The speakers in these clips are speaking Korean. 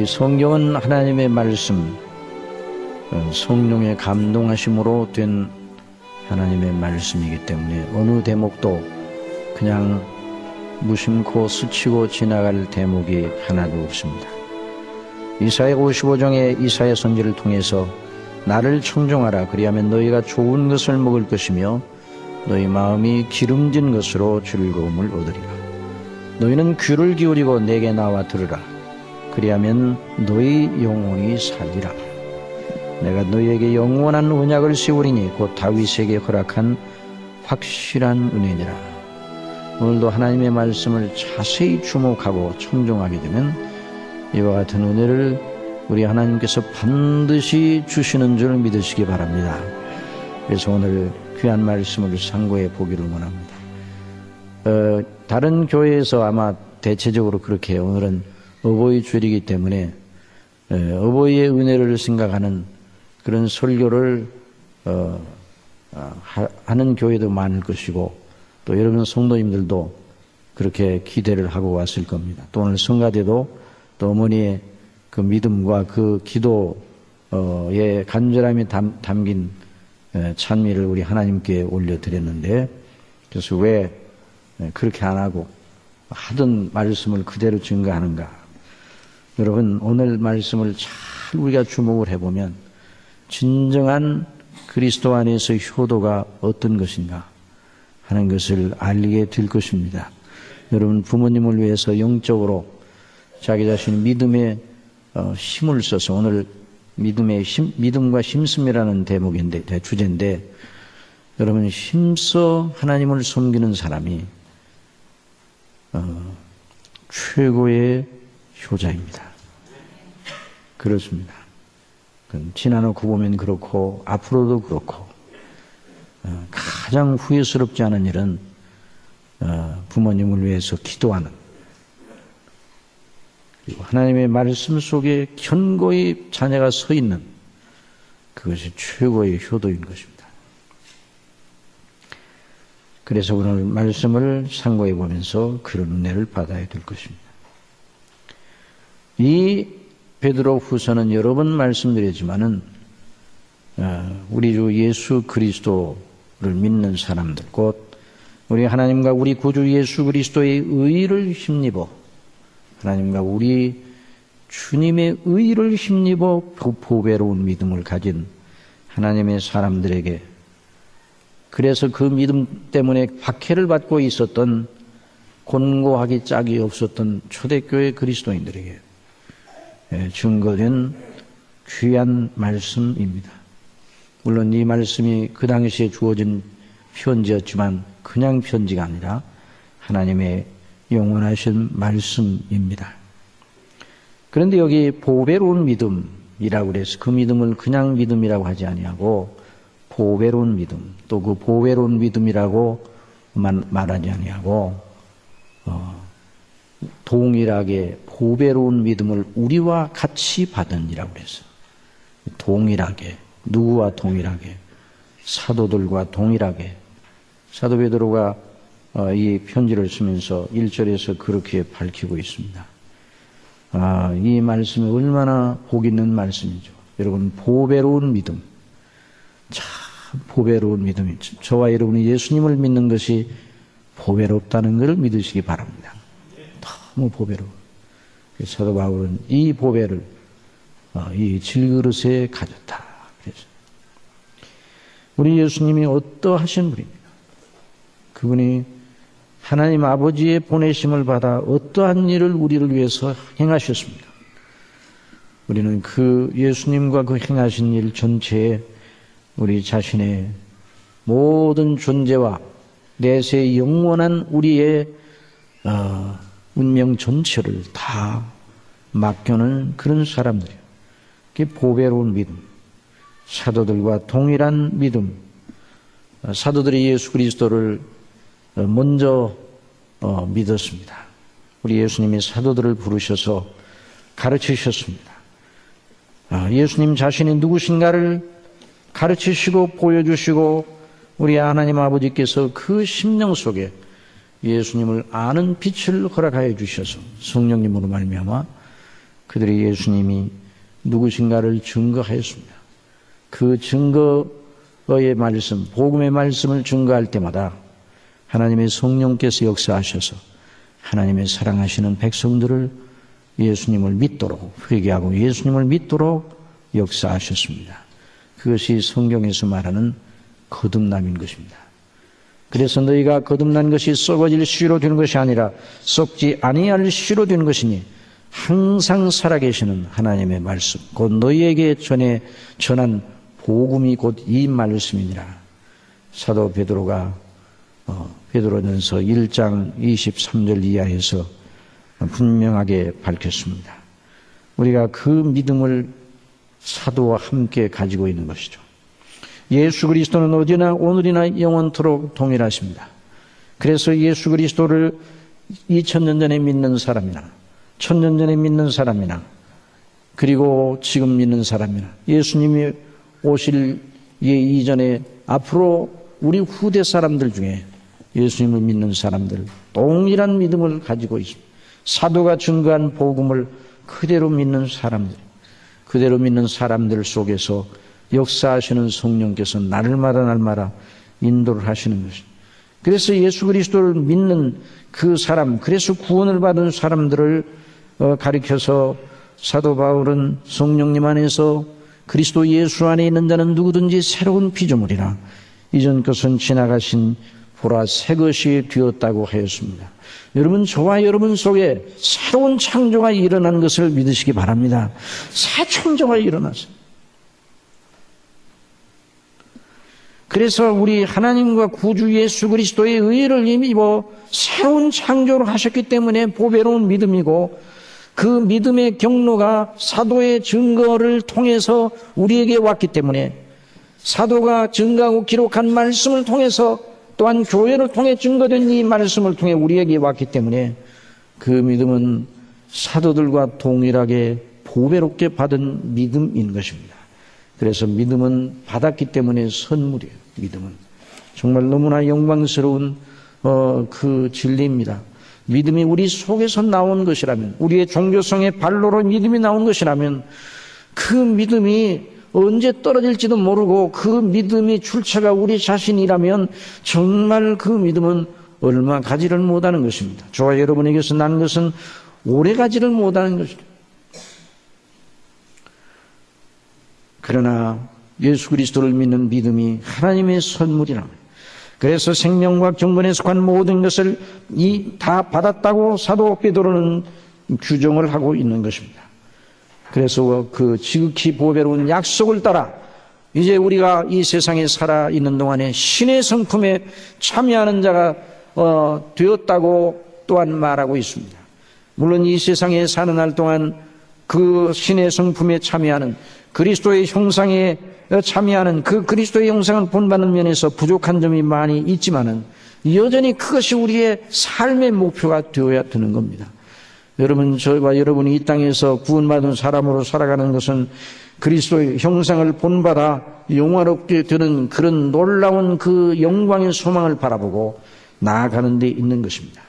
성경은 하나님의 말씀, 성령의 감동하심으로 된 하나님의 말씀이기 때문에 어느 대목도 그냥 무심코 스치고 지나갈 대목이 하나도 없습니다. 이사야 55장의 이사야 선지를 통해서 나를 청종하라, 그리하면 너희가 좋은 것을 먹을 것이며 너희 마음이 기름진 것으로 즐거움을 얻으리라. 너희는 귀를 기울이고 내게 나와 들으라. 그리하면 너희 영혼이 살리라. 내가 너희에게 영원한 언약을 세우리니 곧 다윗에게 허락한 확실한 은혜니라. 오늘도 하나님의 말씀을 자세히 주목하고 청종하게 되면 이와 같은 은혜를 우리 하나님께서 반드시 주시는 줄 믿으시기 바랍니다. 그래서 오늘 귀한 말씀을 상고해 보기를 원합니다. 다른 교회에서 아마 대체적으로 그렇게 해요. 오늘은 어버이 주일이기 때문에 어버이의 은혜를 생각하는 그런 설교를 하는 교회도 많을 것이고, 또 여러분 성도님들도 그렇게 기대를 하고 왔을 겁니다. 또 오늘 성가대도 또 어머니의 그 믿음과 그 기도의 간절함이 담긴 찬미를 우리 하나님께 올려드렸는데, 그래서 왜 그렇게 안 하고 하던 말씀을 그대로 증거하는가? 여러분, 오늘 말씀을 잘 우리가 주목을 해보면 진정한 그리스도 안에서 효도가 어떤 것인가 하는 것을 알게 될 것입니다. 여러분, 부모님을 위해서 영적으로 자기 자신 믿음에 힘을 써서, 오늘 믿음과 힘씀이라는 대목인데, 주제인데, 여러분, 힘써 하나님을 섬기는 사람이 최고의 효자입니다. 그렇습니다. 지나놓고 보면 그렇고 앞으로도 그렇고, 가장 후회스럽지 않은 일은 부모님을 위해서 기도하는, 그리고 하나님의 말씀 속에 견고히 자녀가 서 있는 그것이 최고의 효도인 것입니다. 그래서 오늘 말씀을 상고해 보면서 그런 은혜를 받아야 될 것입니다. 이 베드로 후서는 여러 번 말씀드렸지만은 우리 주 예수 그리스도를 믿는 사람들, 곧 우리 하나님과 우리 구주 예수 그리스도의 의를 힘입어, 하나님과 우리 주님의 의를 힘입어 보배로운 믿음을 가진 하나님의 사람들에게, 그래서 그 믿음 때문에 박해를 받고 있었던, 곤고하기 짝이 없었던 초대교회 그리스도인들에게 증거된 귀한 말씀입니다. 물론 이 말씀이 그 당시에 주어진 편지였지만 그냥 편지가 아니라 하나님의 영원하신 말씀입니다. 그런데 여기 보배로운 믿음이라고 그래서 그 믿음을 그냥 믿음이라고 하지 아니하고 보배로운 믿음, 또 그 보배로운 믿음이라고 말하지 아니하고 동일하게 보배로운 믿음을 우리와 같이 받으니라고 그래서, 동일하게, 누구와 동일하게? 사도들과 동일하게. 사도 베드로가 이 편지를 쓰면서 1절에서 그렇게 밝히고 있습니다. 이 말씀이 얼마나 복 있는 말씀이죠. 여러분, 보배로운 믿음, 참 보배로운 믿음이죠. 저와 여러분이 예수님을 믿는 것이 보배롭다는 것을 믿으시기 바랍니다. 너무 보배로워. 사도 바울은 이 보배를 이 질그릇에 가졌다. 그래서 우리 예수님이 어떠하신 분입니까? 그분이 하나님 아버지의 보내심을 받아 어떠한 일을 우리를 위해서 행하셨습니까? 우리는 그 예수님과 그 행하신 일 전체에 우리 자신의 모든 존재와 내세 영원한 우리의 운명 전체를 다 맡겨놓은 그런 사람들이에요. 그게 보배로운 믿음, 사도들과 동일한 믿음. 사도들이 예수 그리스도를 먼저 믿었습니다. 우리 예수님이 사도들을 부르셔서 가르치셨습니다. 예수님 자신이 누구신가를 가르치시고 보여주시고, 우리 하나님 아버지께서 그 심령 속에 예수님을 아는 빛을 허락하여 주셔서 성령님으로 말미암아 그들이 예수님이 누구신가를 증거하였습니다. 그 증거의 말씀, 복음의 말씀을 증거할 때마다 하나님의 성령께서 역사하셔서 하나님의 사랑하시는 백성들을 예수님을 믿도록 회개하고 예수님을 믿도록 역사하셨습니다. 그것이 성경에서 말하는 거듭남인 것입니다. 그래서 너희가 거듭난 것이 썩어질 씨로 되는 것이 아니라 썩지 아니할 씨로 되는 것이니 항상 살아계시는 하나님의 말씀, 곧 너희에게 전한 복음이 곧 이 말씀이니라. 사도 베드로가 베드로전서 1장 23절 이하에서 분명하게 밝혔습니다. 우리가 그 믿음을 사도와 함께 가지고 있는 것이죠. 예수 그리스도는 어제나 오늘이나 영원토록 동일하십니다. 그래서 예수 그리스도를 2000년 전에 믿는 사람이나 1000년 전에 믿는 사람이나 그리고 지금 믿는 사람이나 예수님이 오실 이전에 앞으로 우리 후대 사람들 중에 예수님을 믿는 사람들 동일한 믿음을 가지고 있습니다. 사도가 증거한 복음을 그대로 믿는 사람들 속에서 역사하시는 성령께서 날마다 인도를 하시는 것입니다. 그래서 예수 그리스도를 믿는 그 사람, 그래서 구원을 받은 사람들을 가리켜서 사도 바울은 성령님 안에서 그리스도 예수 안에 있는 자는 누구든지 새로운 피조물이라 이전 것은 지나가신 보라 새 것이 되었다고 하였습니다. 여러분, 저와 여러분 속에 새로운 창조가 일어난 것을 믿으시기 바랍니다. 새 창조가 일어났어요. 그래서 우리 하나님과 구주 예수 그리스도의 의를 입어 새로운 창조를 하셨기 때문에 보배로운 믿음이고 그 믿음의 경로가 사도의 증거를 통해서 우리에게 왔기 때문에 사도가 증거하고 기록한 말씀을 통해서 또한 교회를 통해 증거된 이 말씀을 통해 우리에게 왔기 때문에 그 믿음은 사도들과 동일하게 보배롭게 받은 믿음인 것입니다. 그래서 믿음은 받았기 때문에 선물이에요. 믿음은 정말 너무나 영광스러운 그 진리입니다. 믿음이 우리 속에서 나온 것이라면, 우리의 종교성의 발로로 믿음이 나온 것이라면 그 믿음이 언제 떨어질지도 모르고 그 믿음이 출처가 우리 자신이라면 정말 그 믿음은 얼마 가지를 못하는 것입니다. 저와 여러분에게서 난 것은 오래 가지를 못하는 것입니다. 그러나 예수 그리스도를 믿는 믿음이 하나님의 선물이라. 그래서 생명과학 정권에 속한 모든 것을 다 받았다고 사도 베드로는 규정을 하고 있는 것입니다. 그래서 그 지극히 보배로운 약속을 따라 이제 우리가 이 세상에 살아있는 동안에 신의 성품에 참여하는 자가 되었다고 또한 말하고 있습니다. 물론 이 세상에 사는 날 동안 그 신의 성품에 참여하는 그리스도의 형상에 참여하는 그 그리스도의 형상을 본받는 면에서 부족한 점이 많이 있지만은 여전히 그것이 우리의 삶의 목표가 되어야 되는 겁니다. 여러분, 저와 여러분이 이 땅에서 구원받은 사람으로 살아가는 것은 그리스도의 형상을 본받아 영화롭게 되는 그런 놀라운 그 영광의 소망을 바라보고 나아가는 데 있는 것입니다.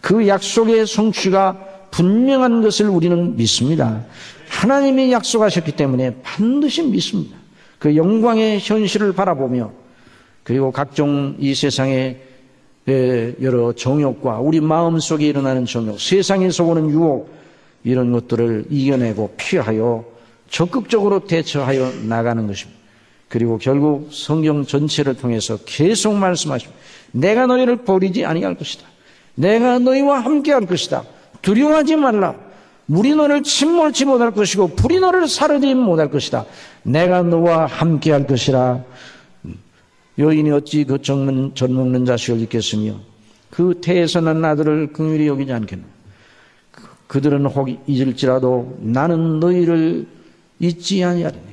그 약속의 성취가 분명한 것을 우리는 믿습니다. 하나님이 약속하셨기 때문에 반드시 믿습니다. 그 영광의 현실을 바라보며 그리고 각종 이 세상의 여러 정욕과 우리 마음속에 일어나는 정욕, 세상에서 오는 유혹 이런 것들을 이겨내고 피하여 적극적으로 대처하여 나가는 것입니다. 그리고 결국 성경 전체를 통해서 계속 말씀하십니다. 내가 너희를 버리지 아니할 것이다. 내가 너희와 함께할 것이다. 두려워하지 말라. 물이 너를 침몰치 못할 것이고 불이 너를 사르지 못할 것이다. 내가 너와 함께할 것이라. 여인이 어찌 그 젖 먹는 자식을 잊겠으며 그 태에서 난 아들을 긍휼히 여기지 않겠노. 그들은 혹 잊을지라도 나는 너희를 잊지 아니하리니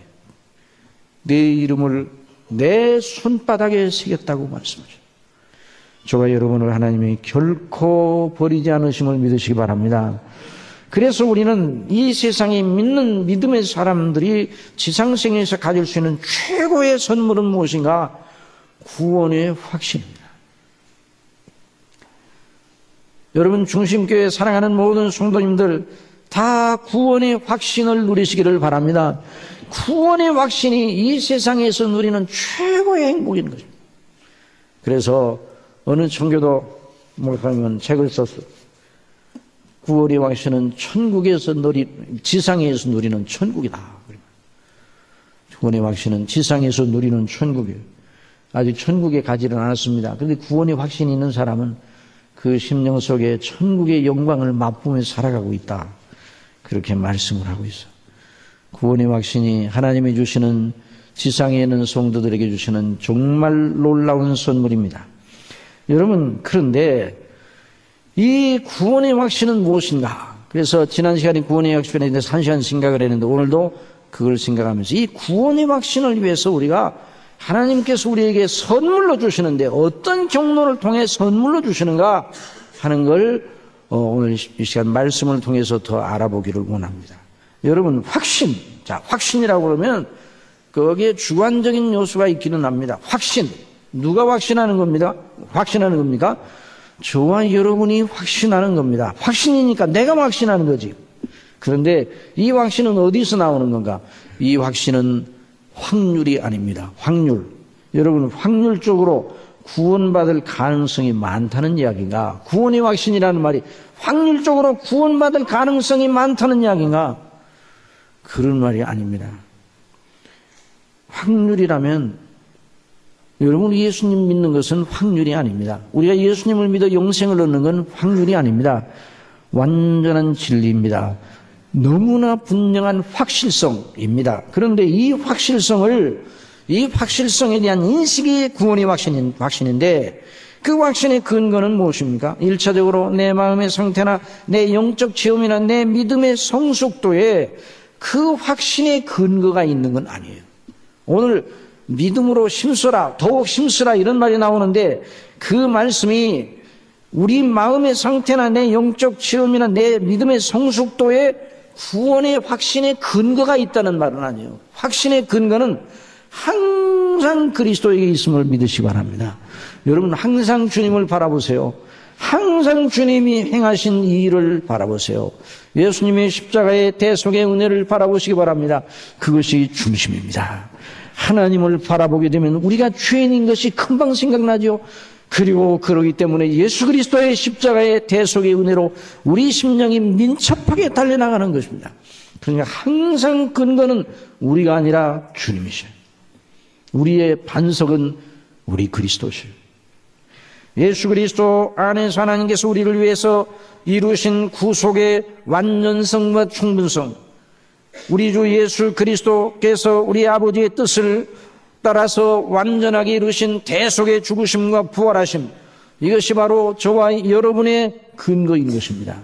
내 이름을 내 손바닥에 새겼다고 말씀하셨습니다. 저와 여러분을 하나님이 결코 버리지 않으심을 믿으시기 바랍니다. 그래서 우리는 이 세상에 믿는 믿음의 사람들이 지상생에서 가질 수 있는 최고의 선물은 무엇인가? 구원의 확신입니다. 여러분, 중심교회 사랑하는 모든 성도님들, 다 구원의 확신을 누리시기를 바랍니다. 구원의 확신이 이 세상에서 누리는 최고의 행복인 것입니다. 그래서 어느 청교도 목사님은 책을 썼어요. 구원의 확신은 지상에서 누리는 천국이다. 구원의 확신은 지상에서 누리는 천국이에요. 아직 천국에 가지는 않았습니다. 그런데 구원의 확신이 있는 사람은 그 심령 속에 천국의 영광을 맛보면서 살아가고 있다. 그렇게 말씀을 하고 있어요. 구원의 확신이 하나님이 주시는, 지상에 있는 성도들에게 주시는 정말 놀라운 선물입니다. 여러분, 그런데 이 구원의 확신은 무엇인가? 그래서 지난 시간에 구원의 확신에 대해서 1시간 생각을 했는데 오늘도 그걸 생각하면서 이 구원의 확신을 위해서 우리가 하나님께서 우리에게 선물로 주시는데 어떤 경로를 통해 선물로 주시는가 하는 걸 오늘 이 시간 말씀을 통해서 더 알아보기를 원합니다. 여러분, 확신. 자, 확신이라고 그러면 거기에 주관적인 요소가 있기는 합니다. 확신. 누가 확신하는 겁니다? 확신하는 겁니까? 저와 여러분이 확신하는 겁니다. 확신이니까 내가 확신하는 거지. 그런데 이 확신은 어디서 나오는 건가? 이 확신은 확률이 아닙니다. 확률. 여러분, 확률적으로 구원받을 가능성이 많다는 이야기인가? 구원의 확신이라는 말이 확률적으로 구원받을 가능성이 많다는 이야기인가? 그런 말이 아닙니다. 확률이라면 여러분, 예수님 믿는 것은 확률이 아닙니다. 우리가 예수님을 믿어 영생을 얻는 건 확률이 아닙니다. 완전한 진리입니다. 너무나 분명한 확실성입니다. 그런데 이 확실성에 대한 인식이 구원의 확신인데 그 확신의 근거는 무엇입니까? 1차적으로 내 마음의 상태나 내 영적 체험이나 내 믿음의 성숙도에 그 확신의 근거가 있는 건 아니에요. 오늘 믿음으로 힘쓰라, 더욱 힘쓰라 이런 말이 나오는데 그 말씀이 우리 마음의 상태나 내 영적 체험이나 내 믿음의 성숙도에 구원의 확신의 근거가 있다는 말은 아니에요. 확신의 근거는 항상 그리스도에게 있음을 믿으시기 바랍니다. 여러분, 항상 주님을 바라보세요. 항상 주님이 행하신 이 일을 바라보세요. 예수님의 십자가의 대속의 은혜를 바라보시기 바랍니다. 그것이 중심입니다. 하나님을 바라보게 되면 우리가 죄인인 것이 금방 생각나죠. 그리고 그러기 때문에 예수 그리스도의 십자가의 대속의 은혜로 우리 심령이 민첩하게 달려나가는 것입니다. 그러니까 항상 근거는 우리가 아니라 주님이셔요. 우리의 반석은 우리 그리스도시요. 예수 그리스도 안에서 하나님께서 우리를 위해서 이루신 구속의 완전성과 충분성, 우리 주 예수 그리스도께서 우리 아버지의 뜻을 따라서 완전하게 이루신 대속의 죽으심과 부활하심, 이것이 바로 저와 여러분의 근거인 것입니다.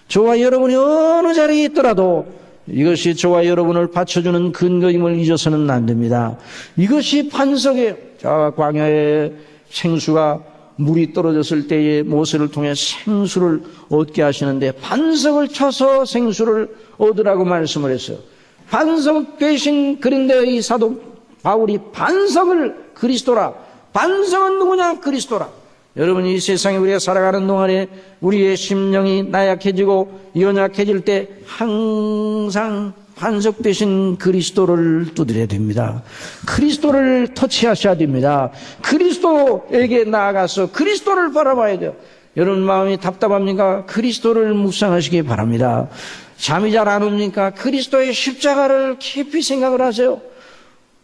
저와 여러분이 어느 자리에 있더라도 이것이 저와 여러분을 받쳐주는 근거임을 잊어서는 안 됩니다. 이것이 반석이에요. 자, 광야에 생수가 물이 떨어졌을 때에 모세를 통해 생수를 얻게 하시는데 반석을 쳐서 생수를 얻으라고 말씀을 했어요. 반석 대신 그런데 이 사도 바울이 반석을 그리스도라. 반석은 누구냐? 그리스도라. 여러분, 이 세상에 우리가 살아가는 동안에 우리의 심령이 나약해지고 연약해질 때 항상 반석 대신 그리스도를 두드려야 됩니다. 그리스도를 터치하셔야 됩니다. 그리스도에게 나아가서 그리스도를 바라봐야 돼요. 여러분, 마음이 답답합니까? 그리스도를 묵상하시기 바랍니다. 잠이 잘 안 옵니까? 그리스도의 십자가를 깊이 생각을 하세요.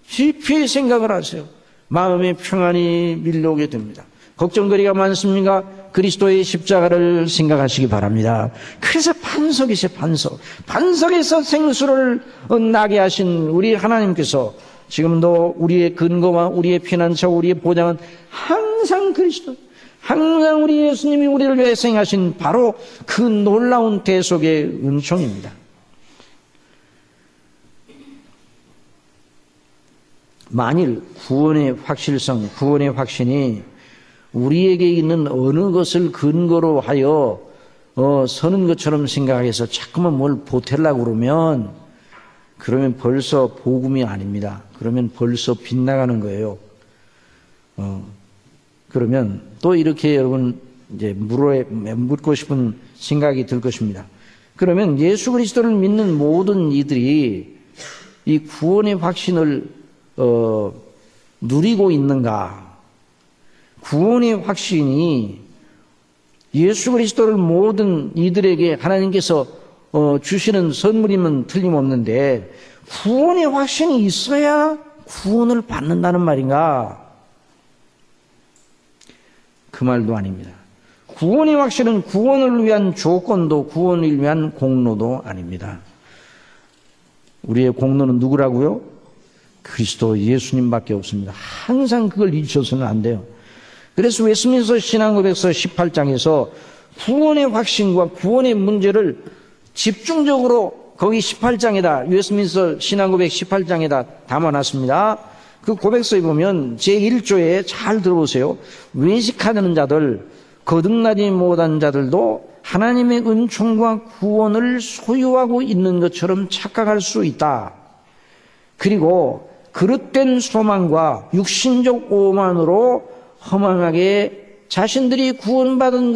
깊이 생각을 하세요. 마음의 평안이 밀려오게 됩니다. 걱정거리가 많습니까? 그리스도의 십자가를 생각하시기 바랍니다. 그래서 반석이세요, 반석. 반석에서 생수를 나게 하신 우리 하나님께서 지금도 우리의 근거와 우리의 피난처, 우리의 보장은 항상 그리스도, 항상 우리 예수님이 우리를 위해서 행하신 바로 그 놀라운 대속의 은총입니다. 만일 구원의 확실성, 구원의 확신이 우리에게 있는 어느 것을 근거로 하여 서는 것처럼 생각해서 자꾸만 뭘 보태려고 그러면 벌써 복음이 아닙니다. 그러면 벌써 빗나가는 거예요. 그러면 또 이렇게 여러분 이제 묻고 싶은 생각이 들 것입니다. 그러면 예수 그리스도를 믿는 모든 이들이 이 구원의 확신을 누리고 있는가? 구원의 확신이 예수 그리스도를 모든 이들에게 하나님께서 주시는 선물이면 틀림없는데 구원의 확신이 있어야 구원을 받는다는 말인가? 그 말도 아닙니다. 구원의 확신은 구원을 위한 조건도 구원을 위한 공로도 아닙니다. 우리의 공로는 누구라고요? 그리스도 예수님밖에 없습니다. 항상 그걸 잊혀서는 안 돼요. 그래서 웨스민스터 신앙고백서 18장에서 구원의 확신과 구원의 문제를 집중적으로 거기 18장에다 웨스민스터 신앙고백 18장에다 담아놨습니다. 그 고백서에 보면 제1조에 잘 들어보세요. 외식하는 자들, 거듭나지 못한 자들도 하나님의 은총과 구원을 소유하고 있는 것처럼 착각할 수 있다. 그리고 그릇된 소망과 육신적 오만으로 허망하게 자신들이 구원받은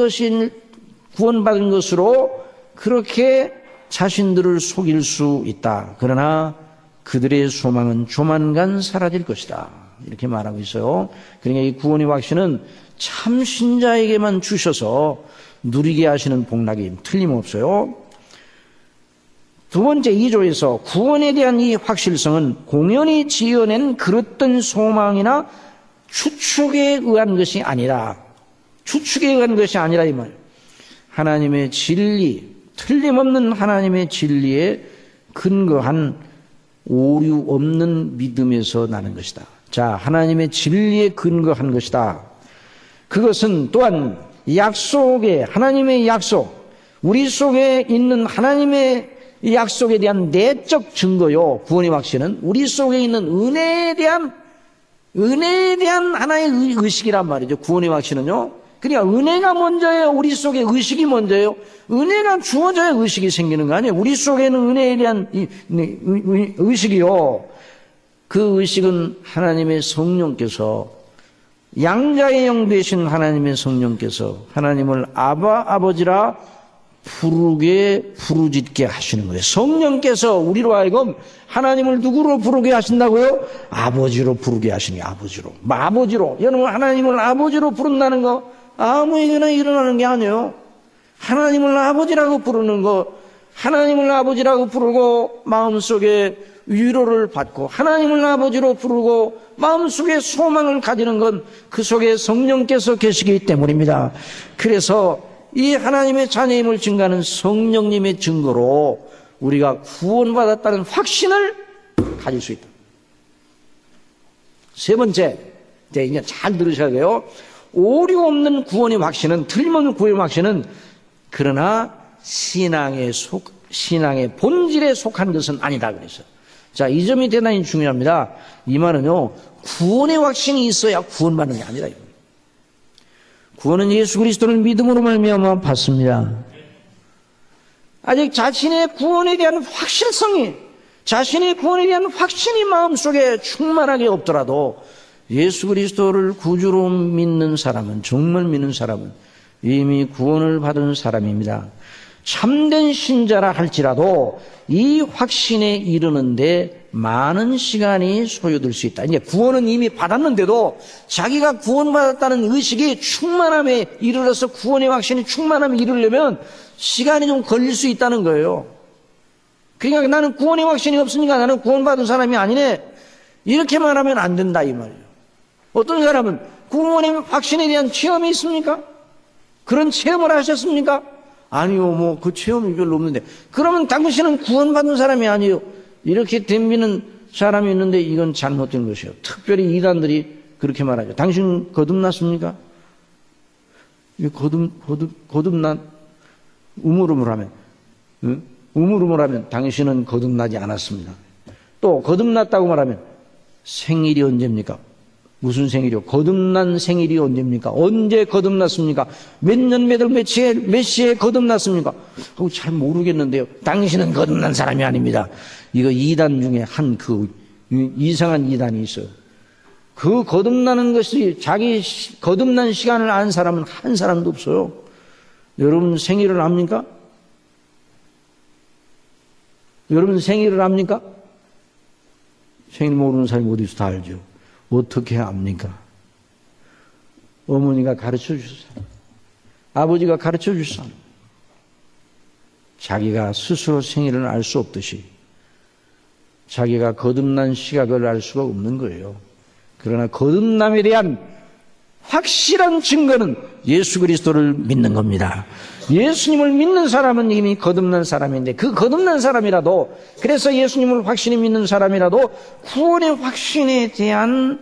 것으로 그렇게 자신들을 속일 수 있다. 그러나 그들의 소망은 조만간 사라질 것이다. 이렇게 말하고 있어요. 그러니까 이 구원의 확신은 참 신자에게만 주셔서 누리게 하시는 복락이 틀림없어요. 두 번째 2조에서 구원에 대한 이 확실성은 공연히 지어낸 그릇된 소망이나 추측에 의한 것이 아니라 추측에 의한 것이 아니라 이 말. 하나님의 진리, 틀림없는 하나님의 진리에 근거한 오류 없는 믿음에서 나는 것이다. 자, 하나님의 진리에 근거한 것이다. 그것은 또한 약속에 하나님의 약속, 우리 속에 있는 하나님의 약속에 대한 내적 증거요. 구원의 확신은 우리 속에 있는 은혜에 대한 하나의 의식이란 말이죠. 구원의 확신은요. 그러니까 은혜가 먼저예요? 우리 속에 의식이 먼저예요? 은혜가 주어져야 의식이 생기는 거 아니에요? 우리 속에는 은혜에 대한 의식이요. 그 의식은 하나님의 성령께서 양자의 영 되신 하나님의 성령께서 하나님을 아버지라 부르짖게 하시는 거예요. 성령께서 우리로 하여금 하나님을 누구로 부르게 하신다고요? 아버지로 부르게 하시니 아버지로. 여러분 하나님을 아버지로 부른다는 거 아무에게나 일어나는 게 아니에요. 하나님을 아버지라고 부르는 거, 하나님을 아버지라고 부르고 마음속에 위로를 받고 하나님을 아버지로 부르고 마음속에 소망을 가지는 건 그 속에 성령께서 계시기 때문입니다. 그래서 이 하나님의 자녀임을 증거하는 성령님의 증거로 우리가 구원받았다는 확신을 가질 수 있다. 세 번째, 이제 잘 들으셔야 돼요. 오류 없는 구원의 확신은, 틀림없는 구원의 확신은 그러나 신앙의 본질에 속한 것은 아니다 그랬어요. 자, 이 점이 대단히 중요합니다. 이 말은요, 구원의 확신이 있어야 구원받는 게 아니라 이거예요. 구원은 예수 그리스도를 믿음으로 말미암아 받습니다. 아직 자신의 구원에 대한 확실성이, 자신의 구원에 대한 확신이 마음속에 충만하게 없더라도 예수 그리스도를 구주로 믿는 사람은, 정말 믿는 사람은 이미 구원을 받은 사람입니다. 참된 신자라 할지라도 이 확신에 이르는데 많은 시간이 소요될 수 있다. 이제 구원은 이미 받았는데도 자기가 구원받았다는 의식이 충만함에 이르러서 구원의 확신이 충만함에 이르려면 시간이 좀 걸릴 수 있다는 거예요. 그러니까 나는 구원의 확신이 없으니까 나는 구원받은 사람이 아니네. 이렇게 말하면 안 된다 이 말이에요. 어떤 사람은 구원의 확신에 대한 체험이 있습니까? 그런 체험을 하셨습니까? 아니요, 그 체험이 별로 없는데. 그러면 당신은 구원받은 사람이 아니에요. 이렇게 덤비는 사람이 있는데 이건 잘못된 것이에요. 특별히 이단들이 그렇게 말하죠. 당신 거듭났습니까? 거듭난, 우물우물하면, 우물우물하면 당신은 거듭나지 않았습니다. 또 거듭났다고 말하면 생일이 언제입니까? 무슨 생일이요? 거듭난 생일이 언제입니까? 언제 거듭났습니까? 몇 년, 몇 시에 거듭났습니까? 잘 모르겠는데요. 당신은 거듭난 사람이 아닙니다. 이거 이단 중에 한 이상한 이단이 있어요. 그 거듭나는 것이 자기 거듭난 시간을 아는 사람은 한 사람도 없어요. 여러분 생일을 압니까? 여러분 생일을 압니까? 생일 모르는 사람이 어디서 다 알죠. 어떻게 압니까? 어머니가 가르쳐 주셨어요. 아버지가 가르쳐 주셨어요. 자기가 스스로 생일을 알 수 없듯이 자기가 거듭난 시각을 알 수가 없는 거예요. 그러나 거듭남에 대한 확실한 증거는 예수 그리스도를 믿는 겁니다. 예수님을 믿는 사람은 이미 거듭난 사람인데, 그 거듭난 사람이라도, 그래서 예수님을 확실히 믿는 사람이라도 구원의 확신에 대한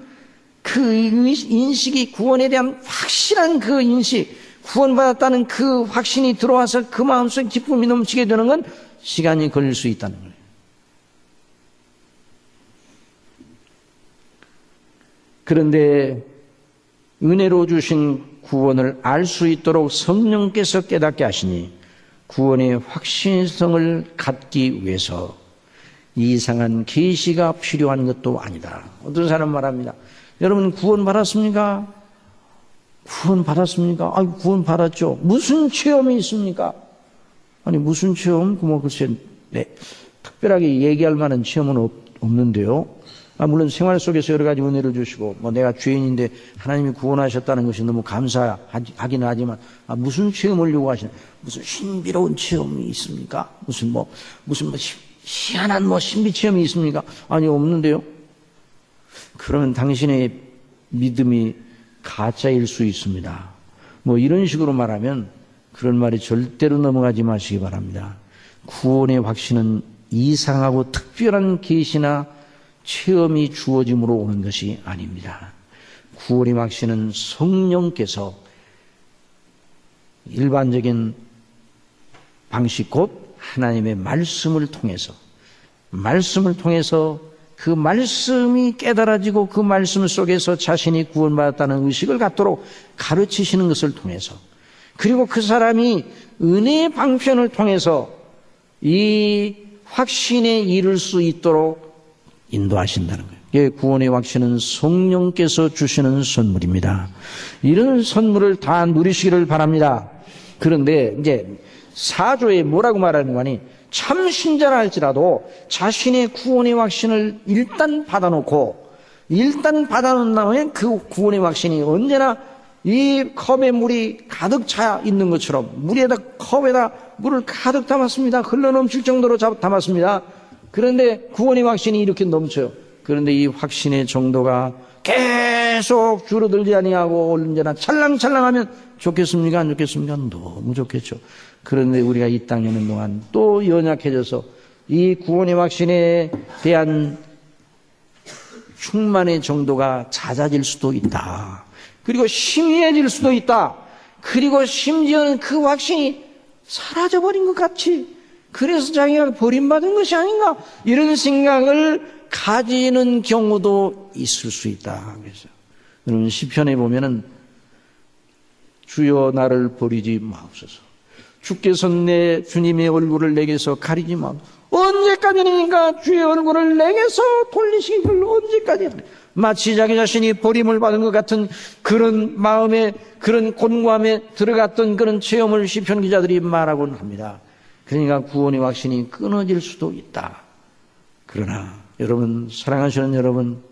그 인식이, 구원에 대한 확실한 그 인식, 구원받았다는 그 확신이 들어와서 그 마음속에 기쁨이 넘치게 되는 건 시간이 걸릴 수 있다는 거예요. 그런데 은혜로 주신 구원을 알 수 있도록 성령께서 깨닫게 하시니 구원의 확신성을 갖기 위해서 이상한 계시가 필요한 것도 아니다. 어떤 사람 말합니다. 여러분 구원 받았습니까? 구원 받았습니까? 아니 구원 받았죠. 무슨 체험이 있습니까? 아니 무슨 체험? 글쎄 네, 특별하게 얘기할 만한 체험은 없는데요. 물론 생활 속에서 여러 가지 은혜를 주시고, 내가 죄인인데 하나님이 구원하셨다는 것이 너무 감사하긴 하지만, 무슨 체험을 요구하시나? 무슨 신비로운 체험이 있습니까? 무슨 희한한 신비 체험이 있습니까? 아니, 없는데요? 그러면 당신의 믿음이 가짜일 수 있습니다. 이런 식으로 말하면 그런 말이 절대로 넘어가지 마시기 바랍니다. 구원의 확신은 이상하고 특별한 계시나 체험이 주어짐으로 오는 것이 아닙니다. 구원의 확신은 성령께서 일반적인 방식 곧 하나님의 말씀을 통해서 그 말씀이 깨달아지고 그 말씀 속에서 자신이 구원받았다는 의식을 갖도록 가르치시는 것을 통해서, 그리고 그 사람이 은혜의 방편을 통해서 이 확신에 이를 수 있도록 인도하신다는 거예요. 구원의 확신은 성령께서 주시는 선물입니다. 이런 선물을 다 누리시기를 바랍니다. 그런데 이제 4조에 뭐라고 말하는 거니? 참 신자라 할지라도 자신의 구원의 확신을 일단 받아놓고, 일단 받아놓은 다음에 그 구원의 확신이 언제나 이 컵에 물이 가득 차 있는 것처럼 컵에다 물을 가득 담았습니다. 흘러넘칠 정도로 담았습니다. 그런데 구원의 확신이 이렇게 넘쳐요. 그런데 이 확신의 정도가 계속 줄어들지 아니하고 언제나 찰랑찰랑하면 좋겠습니까? 안 좋겠습니까? 너무 좋겠죠. 그런데 우리가 이 땅에 있는 동안 또 연약해져서 이 구원의 확신에 대한 충만의 정도가 잦아질 수도 있다. 그리고 희미해질 수도 있다. 그리고 심지어는 그 확신이 사라져버린 것 같이, 그래서 자기가 버림받은 것이 아닌가, 이런 생각을 가지는 경우도 있을 수 있다. 그래서 여러분 시편에 보면은 주여 나를 버리지 마옵소서, 주께서 내 주님의 얼굴을 내게서 가리지 마옵소서. 언제까지니까 주의 얼굴을 내게서 돌리시기를 언제까지? 마치 자기 자신이 버림을 받은 것 같은 그런 마음에, 그런 곤고함에 들어갔던 그런 체험을 시편 기자들이 말하곤 합니다. 그러니까 구원의 확신이 끊어질 수도 있다. 그러나 여러분, 사랑하시는 여러분,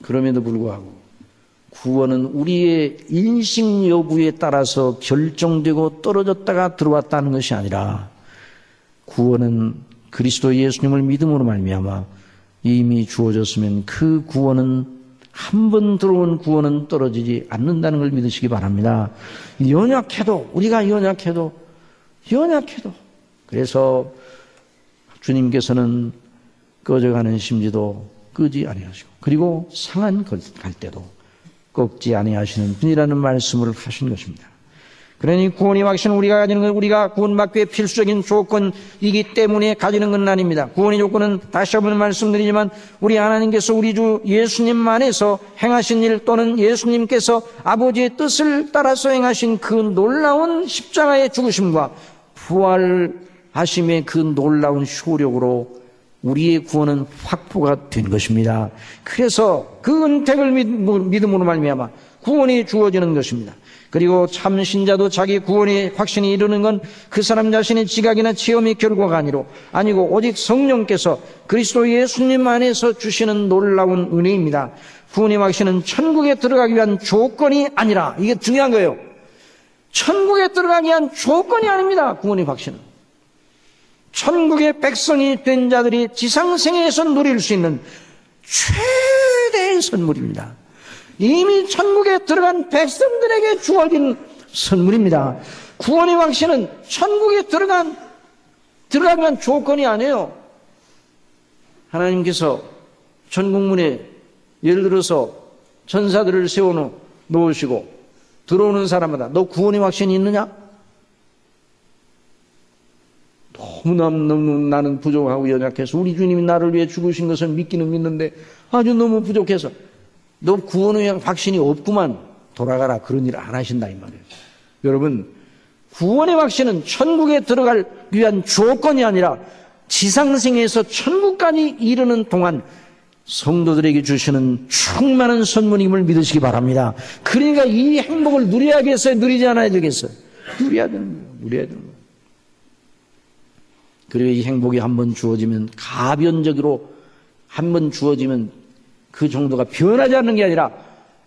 그럼에도 불구하고 구원은 우리의 인식 여부에 따라서 결정되고 떨어졌다가 들어왔다는 것이 아니라, 구원은 그리스도 예수님을 믿음으로 말미암아 이미 주어졌으면 그 구원은, 한 번 들어온 구원은 떨어지지 않는다는 걸 믿으시기 바랍니다. 우리가 연약해도 그래서 주님께서는 꺼져가는 심지도 끄지 아니하시고, 그리고 상한 갈 때도 꺾지 아니하시는 분이라는 말씀을 하신 것입니다. 그러니 구원의 확신은 우리가 가지는 건, 우리가 구원받기 위해 필수적인 조건이기 때문에 가지는 건 아닙니다. 구원의 조건은 다시 한번 말씀드리지만, 우리 하나님께서 우리 주 예수님 안에서 행하신 일, 또는 예수님께서 아버지의 뜻을 따라서 행하신 그 놀라운 십자가의 죽으심과 부활하심의 그 놀라운 효력으로 우리의 구원은 확보가 된 것입니다. 그래서 그 은택을 믿음으로 말미암아 구원이 주어지는 것입니다. 그리고 참 신자도 자기 구원의 확신이 이르는 건 그 사람 자신의 지각이나 체험의 결과가 아니고 오직 성령께서 그리스도 예수님 안에서 주시는 놀라운 은혜입니다. 구원의 확신은 천국에 들어가기 위한 조건이 아니라, 이게 중요한 거예요. 천국에 들어가기 위한 조건이 아닙니다. 구원의 확신은 천국의 백성이 된 자들이 지상생에서 누릴 수 있는 최대의 선물입니다. 이미 천국에 들어간 백성들에게 주어진 선물입니다. 구원의 확신은 천국에 들어가기 위한 조건이 아니에요. 하나님께서 천국문에 예를 들어서 천사들을 세워놓으시고 들어오는 사람마다 너 구원의 확신이 있느냐? 너무 나는 부족하고 연약해서 우리 주님이 나를 위해 죽으신 것을 믿기는 믿는데 아주 너무 부족해서 너 구원의 확신이 없구만, 돌아가라. 그런 일 안 하신다 이 말이에요. 여러분, 구원의 확신은 천국에 들어갈 위한 조건이 아니라 지상생에서 천국까지 이르는 동안 성도들에게 주시는 충만한 선물임을 믿으시기 바랍니다. 그러니까 이 행복을 누려야겠어요? 누리지 않아야 되겠어요? 누려야 되는 거예요. 그리고 이 행복이 한번 주어지면 가변적으로 한번 주어지면 그 정도가 변하지 않는 게 아니라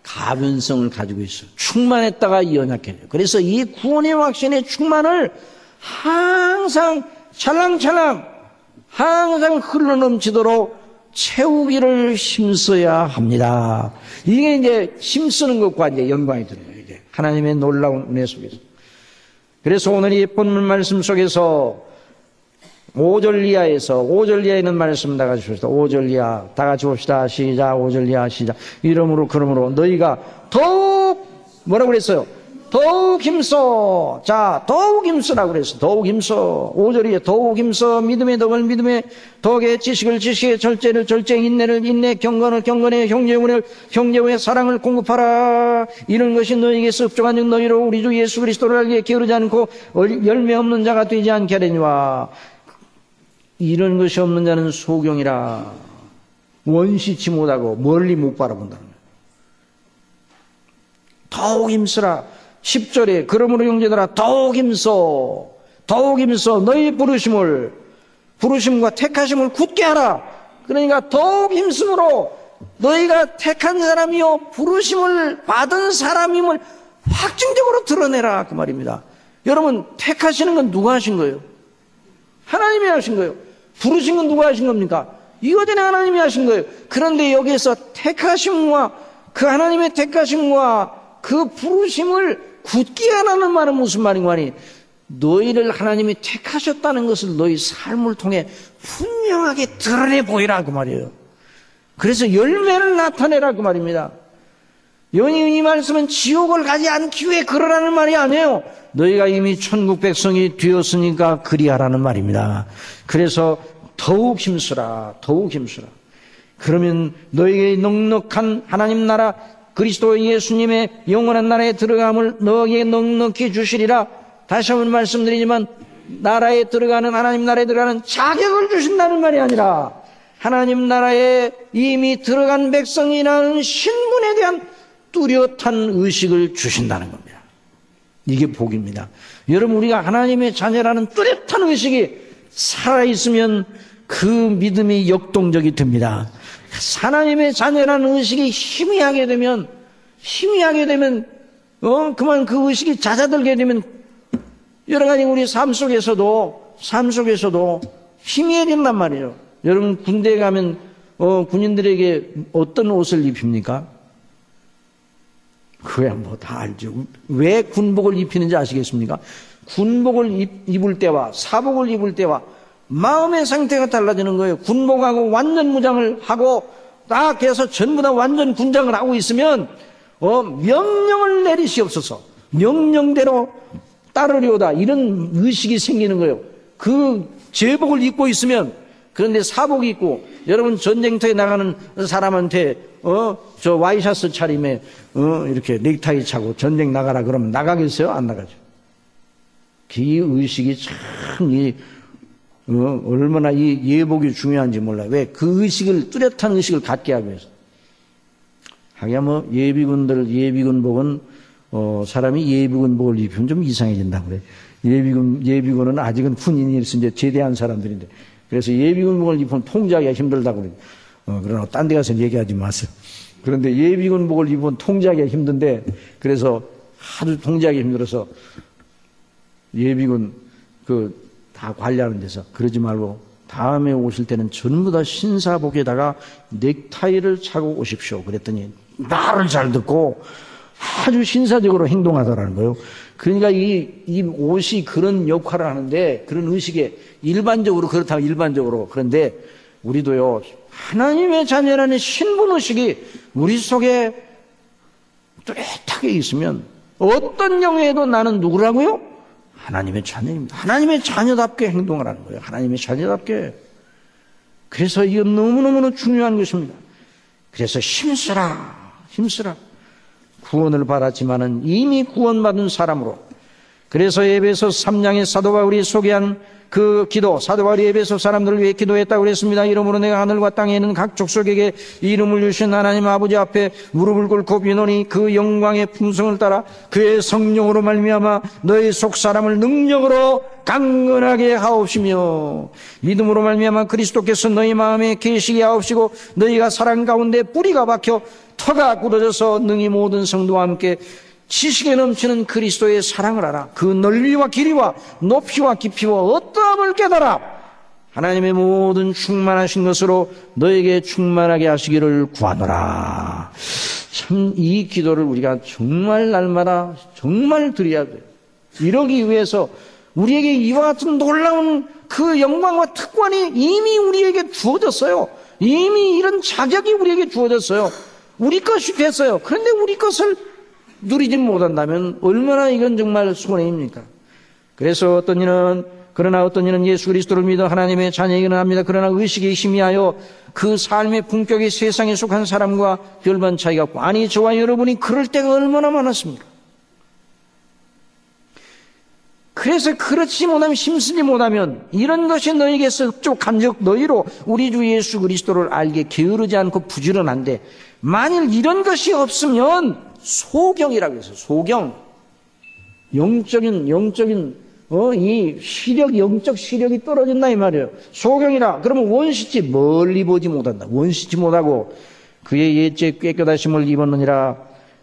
가변성을 가지고 있어요. 충만했다가 연약해져요. 그래서 이 구원의 확신의 충만을 항상 찰랑찰랑 항상 흘러넘치도록 채우기를 힘써야 합니다. 이게 이제 힘쓰는 것과 이제 연관이 되는 거예요. 이게 하나님의 놀라운 은혜 속에서. 그래서 오늘 이 본문 말씀 속에서 5절 이하에 있는 말씀 다 같이 봅시다. 5절 이하 다 같이 봅시다. 시작. 5절 이하 시작. 그러므로 너희가 더욱 뭐라고 그랬어요? 더욱 힘써. 자, 더욱 힘쓰라고 그랬어. 더욱 힘써. 5절이에 더욱 힘써. 믿음의 덕을 믿음의 덕에, 지식을 지식에, 절제를 절제, 인내를 인내, 경건을 경건에, 형제의 형제의 사랑을 공급하라. 이런 것이 너희에게서 흡족한 즉 너희로 우리 주 예수 그리스도를 알기에 게으르지 않고 열매 없는 자가 되지 않게 하려니와. 이런 것이 없는 자는 소경이라. 원시치 못하고 멀리 못 바라본다는 거예요. 더욱 힘쓰라. 10절에 그러므로 형제들아 더욱 힘써 너희 부르심과 택하심을 굳게 하라. 그러니까 더욱 힘쓰므로 너희가 택한 사람이요 부르심을 받은 사람임을 확증적으로 드러내라 그 말입니다. 여러분, 택하시는 건 누가 하신 거예요? 하나님이 하신 거예요. 부르신 건 누가 하신 겁니까? 이거 전에 하나님이 하신 거예요. 그런데 여기에서 택하심과 그 하나님의 택하심과 그 부르심을 굳게 하라는 말은 무슨 말인가 하니, 너희를 하나님이 택하셨다는 것을 너희 삶을 통해 분명하게 드러내 보이라 그 말이에요. 그래서 열매를 나타내라 그 말입니다. 이 말씀은 지옥을 가지 않기 위해 그러라는 말이 아니에요. 너희가 이미 천국 백성이 되었으니까 그리하라는 말입니다. 그래서 더욱 힘쓰라. 그러면 너희에게 넉넉한 하나님 나라 그리스도 예수님의 영원한 나라에 들어감을 너희에게 넉넉히 주시리라. 다시 한번 말씀드리지만 나라에 들어가는, 하나님 나라에 들어가는 자격을 주신다는 말이 아니라 하나님 나라에 이미 들어간 백성이라는 신분에 대한 뚜렷한 의식을 주신다는 겁니다. 이게 복입니다. 여러분, 우리가 하나님의 자녀라는 뚜렷한 의식이 살아있으면 그 믿음이 역동적이 됩니다. 하나님의 자녀라는 의식이 희미하게 되면 그만 그 의식이 잦아들게 되면 여러 가지 우리 삶 속에서도 희미해진단 말이에요. 여러분, 군대에 가면 군인들에게 어떤 옷을 입힙니까? 그야 뭐 다 알죠. 왜 군복을 입히는지 아시겠습니까? 군복을 입을 때와 사복을 입을 때와 마음의 상태가 달라지는 거예요. 군복하고 완전 무장을 하고 딱 해서 전부 다 완전 군장을 하고 있으면 명령을 내리시옵소서, 명령대로 따르려다, 이런 의식이 생기는 거예요. 그 제복을 입고 있으면, 그런데 사복이 있고, 여러분 전쟁터에 나가는 사람한테 저 와이셔츠 차림에 이렇게 넥타이 차고 전쟁 나가라 그러면 나가겠어요? 안 나가죠. 그 의식이 참 얼마나 이 예복이 중요한지 몰라요. 왜? 그 의식을, 뚜렷한 의식을 갖게 하기 위해서. 하기야 뭐 예비군복은 사람이 예비군복을 입히면 좀 이상해진다고 그래. 예비군은 아직은 군인이 이제 제대한 사람들인데, 그래서 예비군복을 입으면 통제하기가 힘들다고 그래. 그러나 딴 데 가서 얘기하지 마세요. 그런데 예비군복을 입으면 통제하기가 힘든데, 그래서 아주 통제하기 힘들어서 예비군 다 관리하는 데서 그러지 말고 다음에 오실 때는 전부 다 신사복에다가 넥타이를 차고 오십시오. 그랬더니 말을 잘 듣고 아주 신사적으로 행동하더라는 거예요. 그러니까 이 옷이 그런 역할을 하는데, 그런 의식에 일반적으로 그렇다고 일반적으로. 그런데 우리도요, 하나님의 자녀라는 신분의식이 우리 속에 뚜렷하게 있으면 어떤 경우에도 나는 누구라고요? 하나님의 자녀입니다. 하나님의 자녀답게 행동을 하는 거예요. 하나님의 자녀답게. 그래서 이건 너무너무 중요한 것입니다. 그래서 힘쓰라. 구원을 받았지만은 이미 구원받은 사람으로. 그래서 에베소 3장의 사도 바울이 소개한 그 기도, 사도 바울이 에베소 사람들을 위해 기도했다고 그랬습니다. 이러므로 내가 하늘과 땅에 있는 각 족속에게 이름을 주신 하나님 아버지 앞에 무릎을 꿇고 비노니 그 영광의 풍성을 따라 그의 성령으로 말미암아 너희 속 사람을 능력으로 강건하게 하옵시며, 믿음으로 말미암아 그리스도께서 너희 마음에 계시게 하옵시고, 너희가 사랑 가운데 뿌리가 박혀 터가 굳어져서 능히 모든 성도와 함께 지식에 넘치는 그리스도의 사랑을 알아. 그 넓이와 길이와 높이와 깊이와 어떠함을 깨달아 하나님의 모든 충만하신 것으로 너에게 충만하게 하시기를 구하노라. 참 이 기도를 우리가 정말 날마다 정말 드려야 돼요. 이러기 위해서 우리에게 이와 같은 놀라운 그 영광과 특권이 이미 우리에게 주어졌어요. 이미 이런 자격이 우리에게 주어졌어요. 우리 것이 됐어요. 그런데 우리 것을 누리지 못한다면 얼마나 이건 정말 손해입니까? 그래서 그러나 어떤 이는 예수 그리스도를 믿어 하나님의 자녀이기는 합니다. 그러나 의식에 희미하여 그 삶의 품격이 세상에 속한 사람과 별반 차이가 없고, 아니 저와 여러분이 그럴 때가 얼마나 많았습니까? 그래서 그렇지 못하면, 힘쓰지 못하면 이런 것이 너에게서 흡족한즉 너희로 우리 주 예수 그리스도를 알게 게으르지 않고 부지런한데, 만일 이런 것이 없으면 소경이라고 해서 소경, 영적인 이 시력, 영적 시력이 떨어진다 이 말이에요. 소경이라 그러면 원시치, 멀리 보지 못한다. 원시치 못하고 그의 옛죄 깨끗하심을 입었느니라.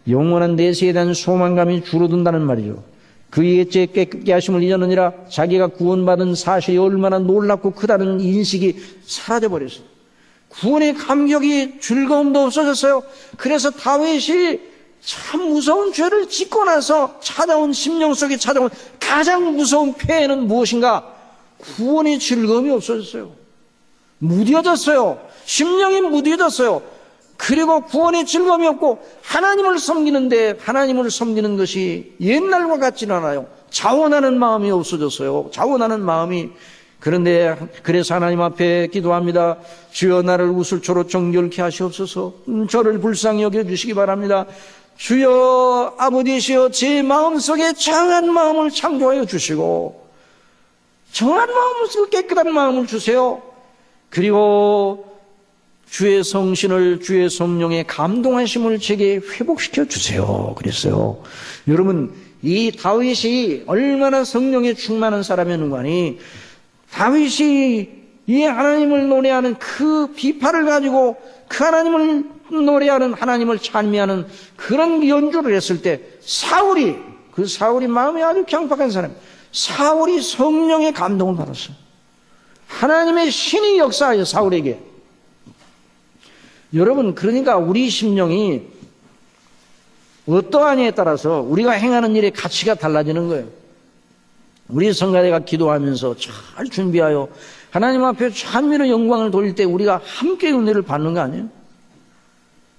영원한 내세에 대한 소망감이 줄어든다는 말이죠. 그의 옛죄 깨끗게 하심을 잊었느니라. 자기가 구원받은 사실이 얼마나 놀랍고 크다는 인식이 사라져버렸어요. 구원의 감격이, 즐거움도 없어졌어요. 그래서 다윗이 참 무서운 죄를 짓고 나서 찾아온, 심령 속에 찾아온 가장 무서운 폐해는 무엇인가? 구원의 즐거움이 없어졌어요. 무뎌졌어요. 심령이 무뎌졌어요. 그리고 구원의 즐거움이 없고 하나님을 섬기는 것이 옛날과 같지는 않아요. 자원하는 마음이 없어졌어요. 자원하는 마음이. 그런데 그래서 하나님 앞에 기도합니다. 주여 나를 우슬초로 정결케 하시옵소서. 저를 불쌍히 여겨주시기 바랍니다. 주여 아버지시여 제 마음속에 정한 마음을 창조하여 주시고 정한 마음을, 깨끗한 마음을 주세요. 그리고 주의 성신을, 주의 성령의 감동하심을 제게 회복시켜 주세요. 그랬어요. 여러분, 이 다윗이 얼마나 성령에 충만한 사람이었는가 하니, 다윗이 이 하나님을 노래하는 그 비파를 가지고 그 하나님을 노래하는, 하나님을 찬미하는 그런 연주를 했을 때 사울이 마음이 아주 강팍한 사람, 사울이 성령의 감동을 받았어요. 하나님의 신이 역사하여 사울에게. 여러분, 그러니까 우리 심령이 어떠하냐에 따라서 우리가 행하는 일의 가치가 달라지는 거예요. 우리 성가대가 기도하면서 잘 준비하여 하나님 앞에 찬미로 영광을 돌릴 때 우리가 함께 은혜를 받는 거 아니에요?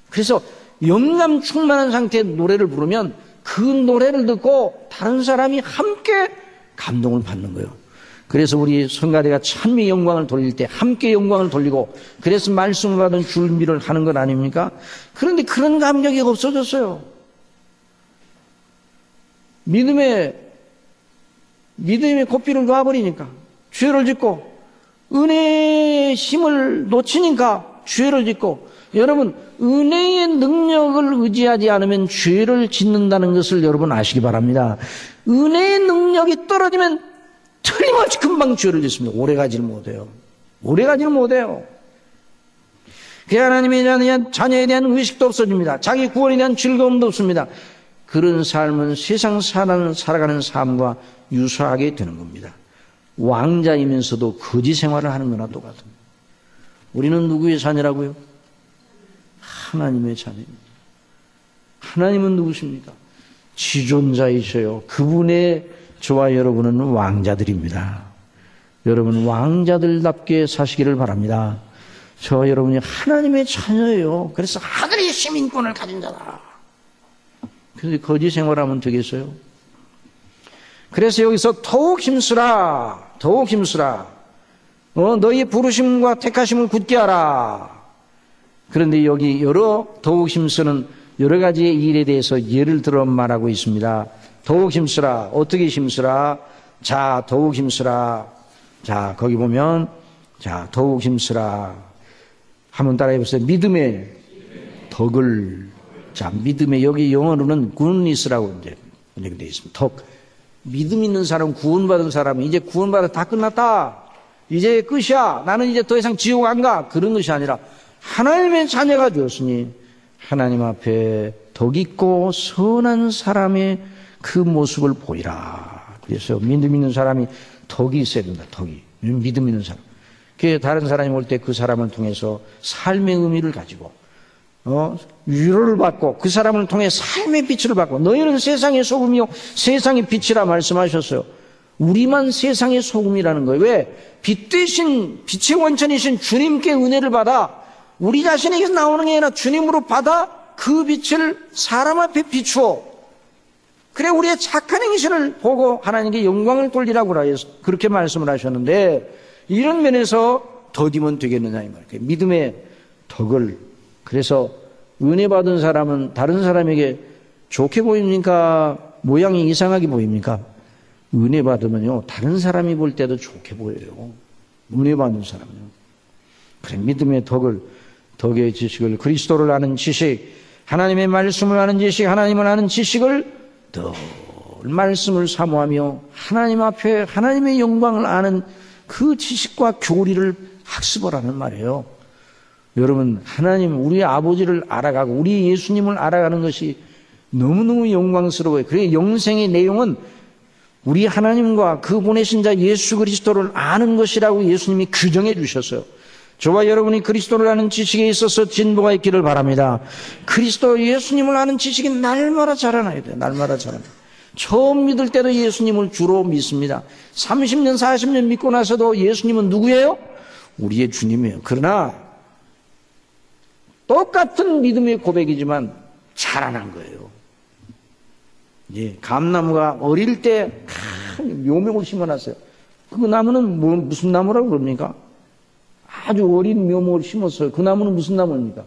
그래서 영감 충만한 상태의 노래를 부르면 그 노래를 듣고 다른 사람이 함께 감동을 받는 거예요. 그래서 우리 성가대가 찬미 영광을 돌릴 때 함께 영광을 돌리고, 그래서 말씀을 받은 준비를 하는 것 아닙니까? 그런데 그런 감격이 없어졌어요. 믿음의 고삐를 놔버리니까, 죄를 짓고 은혜의 힘을 놓치니까 죄를 짓고, 여러분, 은혜의 능력을 의지하지 않으면 죄를 짓는다는 것을 여러분 아시기 바랍니다. 은혜의 능력이 떨어지면 틀림없이 금방 죄를 짓습니다. 오래 가지를 못해요. 오래 가지를 못해요. 그 하나님의 자녀에 대한 의식도 없어집니다. 자기 구원에 대한 즐거움도 없습니다. 그런 삶은 세상 살아가는 삶과 유사하게 되는 겁니다. 왕자이면서도 거지 생활을 하는 거나 똑같습니다. 우리는 누구의 자녀라고요? 하나님의 자녀입니다. 하나님은 누구십니까? 지존자이셔요. 그분의 저와 여러분은 왕자들입니다. 여러분 왕자들답게 사시기를 바랍니다. 저와 여러분이 하나님의 자녀예요. 그래서 하늘의 시민권을 가진 자다. 그런데 거지 생활하면 되겠어요? 그래서 여기서 더욱 힘쓰라. 더욱 힘쓰라. 너희 부르심과 택하심을 굳게 하라. 그런데 여기 더욱 힘쓰는 여러 가지의 일에 대해서 예를 들어 말하고 있습니다. 더욱 힘쓰라. 어떻게 힘쓰라? 자, 더욱 힘쓰라. 자, 거기 보면, 자, 더욱 힘쓰라. 한번 따라해 보세요. 믿음의 덕을. 자, 믿음의, 여기 영어로는 goodness라고 이제 되어 있습니다. 덕. 믿음 있는 사람, 구원받은 사람이 이제 구원받아 다 끝났다. 이제 끝이야. 나는 이제 더 이상 지옥 안 가. 그런 것이 아니라 하나님의 자녀가 되었으니 하나님 앞에 덕 있고 선한 사람의 그 모습을 보이라. 그래서 믿음 있는 사람이 덕이 있어야 된다. 덕이. 믿음 있는 사람. 다른 사람이 올 때 그 사람을 통해서 삶의 의미를 가지고 위로를 받고 그 사람을 통해 삶의 빛을 받고 너희는 세상의 소금이요 세상의 빛이라 말씀하셨어요. 우리만 세상의 소금이라는 거예요. 왜? 빛 대신 빛의 원천이신 주님께 은혜를 받아 우리 자신에게서 나오는 게 아니라 주님으로 받아 그 빛을 사람 앞에 비추어 그래 우리의 착한 행실을 보고 하나님께 영광을 돌리라고 그렇게 말씀을 하셨는데 이런 면에서 더디면 되겠느냐 이 말이에요. 믿음의 덕을. 그래서 은혜 받은 사람은 다른 사람에게 좋게 보입니까? 모양이 이상하게 보입니까? 은혜 받으면요 다른 사람이 볼 때도 좋게 보여요. 은혜 받는 사람은요. 그래 믿음의 덕의 지식을 그리스도를 아는 지식, 하나님의 말씀을 아는 지식, 하나님을 아는 지식을 늘 말씀을 사모하며 하나님 앞에 하나님의 영광을 아는 그 지식과 교리를 학습을 하는 말이에요. 여러분 하나님 우리 아버지를 알아가고 우리 예수님을 알아가는 것이 너무너무 영광스러워요. 그래 영생의 내용은 우리 하나님과 그 보내신 자 예수 그리스도를 아는 것이라고 예수님이 규정해 주셨어요. 저와 여러분이 그리스도를 아는 지식에 있어서 진보가 있기를 바랍니다. 그리스도 예수님을 아는 지식이 날마다 자라나야 돼요. 날마다 자라나야 돼요. 처음 믿을 때도 예수님을 주로 믿습니다. 30년 40년 믿고 나서도 예수님은 누구예요? 우리의 주님이에요. 그러나 똑같은 믿음의 고백이지만 자라난 거예요. 예, 감나무가 어릴 때 묘목을 심어놨어요. 그 나무는 무슨 나무라고 그럽니까? 아주 어린 묘목을 심었어요. 그 나무는 무슨 나무입니까?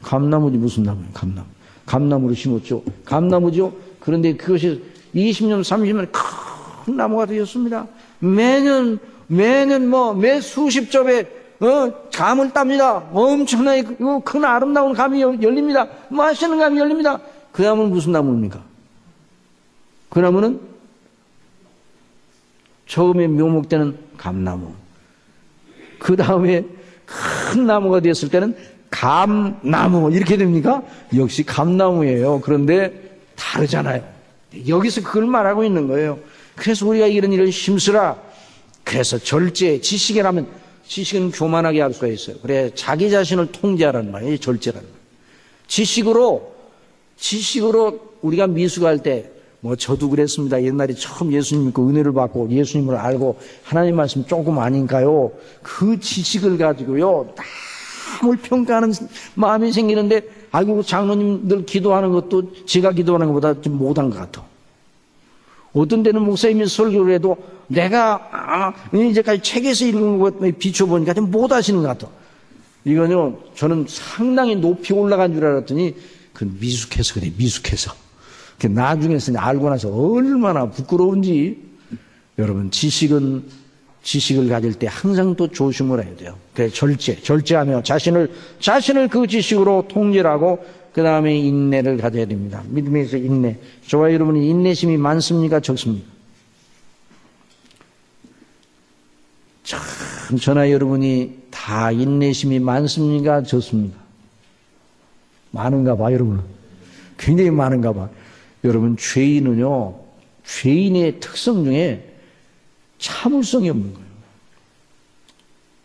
감나무지 무슨 나무예요? 감나무. 감나무를 심었죠. 감나무죠. 그런데 그것이 20년, 30년 큰 나무가 되었습니다. 매년 매 수십 접에 감을 땁니다. 엄청나게 큰 아름다운 감이 열립니다. 맛있는 감이 열립니다. 그 나무는 무슨 나무입니까? 그 나무는 처음에 묘목되는 감나무. 그 다음에 큰 나무가 되었을 때는 감나무 이렇게 됩니까? 역시 감나무예요. 그런데 다르잖아요. 여기서 그걸 말하고 있는 거예요. 그래서 우리가 이런 일을 힘쓰라. 그래서 절제, 지식이라면 지식은 교만하게 할 수가 있어요. 그래 자기 자신을 통제하라는 말이에요. 절제라는 말이에요. 지식으로 우리가 미숙할 때 저도 그랬습니다. 옛날에 처음 예수님 믿고 은혜를 받고 예수님을 알고 하나님 말씀 조금 아닌가요? 그 지식을 가지고요 남을 평가하는 마음이 생기는데 아이고 장로님들 기도하는 것도 제가 기도하는 것보다 좀 못한 것 같아. 어떤 데는 목사님이 설교를 해도 내가 이제까지 책에서 읽은 것 비춰보니까 좀 못하시는 것 같아. 이거는요 저는 상당히 높이 올라간 줄 알았더니 그 미숙해서 그래. 미숙해서. 나중에 알고 나서 얼마나 부끄러운지. 여러분 지식은 지식을 가질 때 항상 또 조심을 해야 돼요. 그래서 절제하며 자신을 그 지식으로 통제하고 그 다음에 인내를 가져야 됩니다. 믿음에서 인내. 저와 여러분이 인내심이 많습니까? 적습니까? 참 저나 여러분이 다 인내심이 많습니까? 적습니까? 많은가 봐, 여러분. 굉장히 많은가 봐. 여러분, 죄인은요, 죄인의 특성 중에 참을성이 없는 거예요.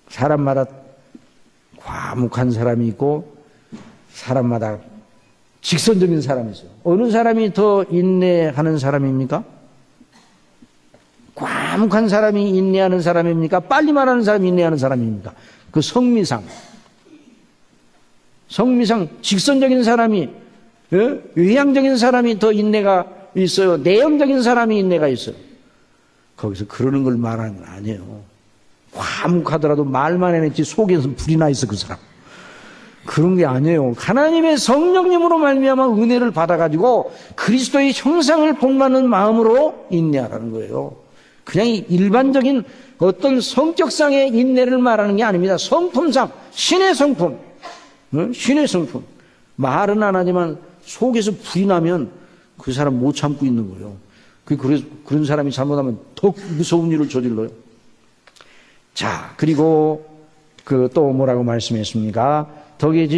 사람마다 과묵한 사람이 있고 사람마다 직선적인 사람이 있어요. 어느 사람이 더 인내하는 사람입니까? 과묵한 사람이 인내하는 사람입니까? 빨리 말하는 사람이 인내하는 사람입니까? 그 성미상 직선적인 사람이, 외향적인 사람이 더 인내가 있어요. 내형적인 사람이 인내가 있어요. 거기서 그러는 걸 말하는 건 아니에요. 과묵하더라도 말만 해냈지 속에서 불이 나 있어 그 사람. 그런 게 아니에요. 하나님의 성령님으로 말미암아 은혜를 받아가지고 그리스도의 형상을 본받는 마음으로 인내하라는 거예요. 그냥 일반적인 어떤 성격상의 인내를 말하는 게 아닙니다. 성품상, 신의 성품. 신의 성품. 말은 안 하지만 속에서 불이 나면 그 사람 못 참고 있는 거예요. 그래서 그런 사람이 잘못하면 더 무서운 일을 저질러요. 자, 그리고 또 뭐라고 말씀했습니까? 덕의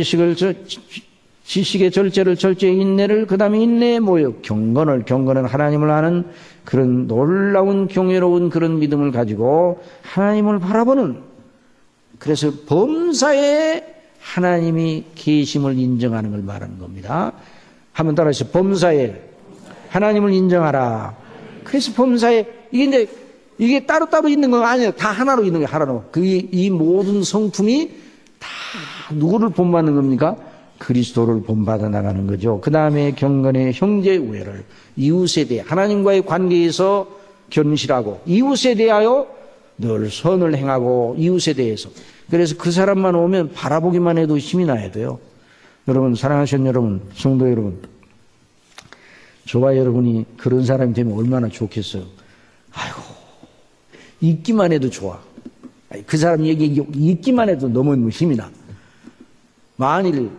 지식의 절제를, 절제의 인내를, 그 다음에 인내의 모욕, 경건은 하나님을 아는 그런 놀라운 경외로운 그런 믿음을 가지고 하나님을 바라보는, 그래서 범사에 하나님이 계심을 인정하는 걸 말하는 겁니다. 한번 따라하시죠. 범사에 하나님을 인정하라. 그래서 범사에, 이게 따로따로 있는 건 아니에요. 다 하나로 있는 거예요, 하나로. 이 모든 성품이 다 누구를 본받는 겁니까? 그리스도를 본받아 나가는 거죠. 그 다음에 경건의 형제 우애를, 이웃에 대해 하나님과의 관계에서 견실하고, 이웃에 대하여 늘 선을 행하고, 이웃에 대해서. 그래서 그 사람만 오면 바라보기만 해도 힘이 나야 돼요. 여러분, 사랑하시는 여러분, 성도 여러분, 저와 여러분이 그런 사람이 되면 얼마나 좋겠어요. 아이고, 있기만 해도 좋아. 그 사람 얘기 있기만 해도 너무 힘이 나. 만일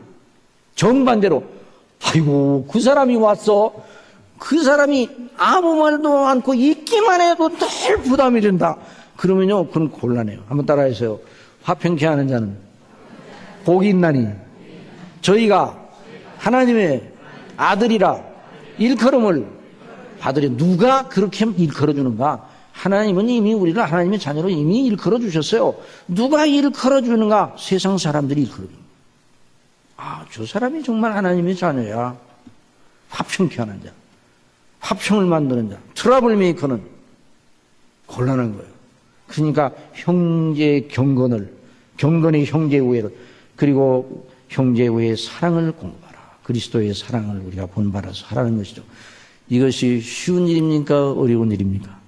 정반대로, 아이고, 그 사람이 왔어. 그 사람이 아무 말도 않고 있기만 해도 늘 부담이 된다. 그러면요, 그건 곤란해요. 한번 따라해서요. 화평케 하는 자는 복이 있나니 저희가 하나님의 아들이라 일컬음을 받으려. 누가 그렇게 일컬어 주는가? 하나님은 이미 우리를 하나님의 자녀로 이미 일컬어 주셨어요. 누가 일컬어 주는가? 세상 사람들이 일컬어 줍니다. 아, 저 사람이 정말 하나님의 자녀야. 화평케 하는 자, 화평을 만드는 자, 트러블 메이커는 곤란한 거예요. 그러니까 경건의 형제 우애를, 그리고 형제 우애의 사랑을 공부하라. 그리스도의 사랑을 우리가 본받아서 하라는 것이죠. 이것이 쉬운 일입니까? 어려운 일입니까?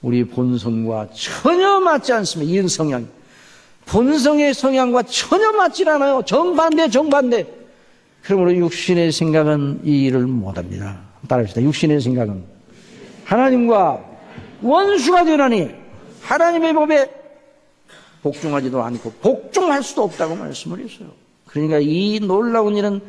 우리 본성과 전혀 맞지 않습니다. 이런 성향이. 본성의 성향과 전혀 맞지 않아요. 정반대. 그러므로 육신의 생각은 이 일을 못합니다. 따라합시다. 육신의 생각은 하나님과 원수가 되나니 하나님의 법에 복종하지도 않고 복종할 수도 없다고 말씀을 했어요. 그러니까 이 놀라운 일은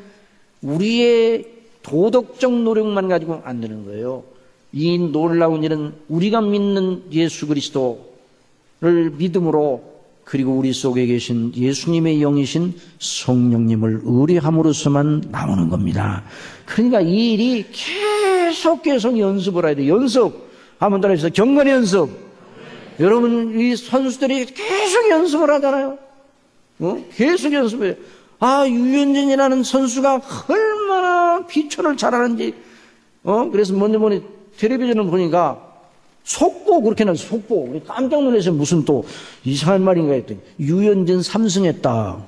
우리의 도덕적 노력만 가지고 안 되는 거예요. 이 놀라운 일은 우리가 믿는 예수 그리스도를 믿음으로, 그리고 우리 속에 계신 예수님의 영이신 성령님을 의뢰함으로써만 나오는 겁니다. 그러니까 이 일이 계속 연습을 해야 돼요. 연습. 한번 따라해서 경건의 연습. 여러분, 이 선수들이 계속 연습을 하잖아요. 계속 연습해요. 아, 유현진이라는 선수가 얼마나 피처를 잘하는지. 그래서 먼저 텔레비전을 보니까 속보 그렇게 나왔어요. 속보. 깜짝 놀라서 무슨 또 이상한 말인가 했더니 유현진 3승했다.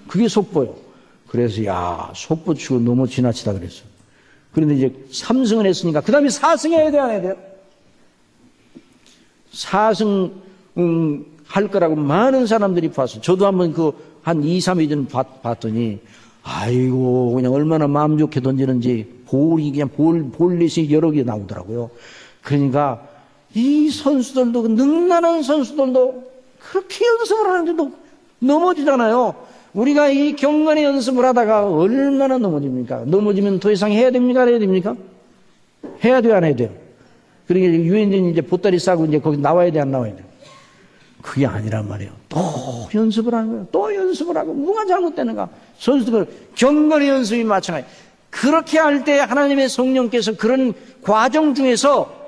그게 속보요. 그래서 야, 속보 치고 너무 지나치다 그랬어요. 그런데 이제 3승을 했으니까 그 다음에 4승 해야 돼, 안 해야 돼요? 4승 할 거라고 많은 사람들이 봤어요. 저도 한번 한 2, 3일 전 봤더니 아이고, 그냥 얼마나 마음 좋게 던지는지 볼이 그냥 볼넷이 여러 개 나오더라고요. 그러니까 이 선수들도, 능란한 선수들도 그렇게 연습을 하는데도 넘어지잖아요. 우리가 이 경건의 연습을 하다가 얼마나 넘어집니까? 넘어지면 더 이상 해야 됩니까? 안 해야 됩니까? 해야 돼요, 안 해야 돼요? 그러니까 유엔진이 이제 보따리 싸고 이제 거기 나와야 돼, 안 나와야 돼? 그게 아니란 말이에요. 또 연습을 하는 거예요. 또 연습을 하고, 뭐가 잘못되는가? 선수들, 경건의 연습이 마찬가지. 그렇게 할 때 하나님의 성령께서 그런 과정 중에서,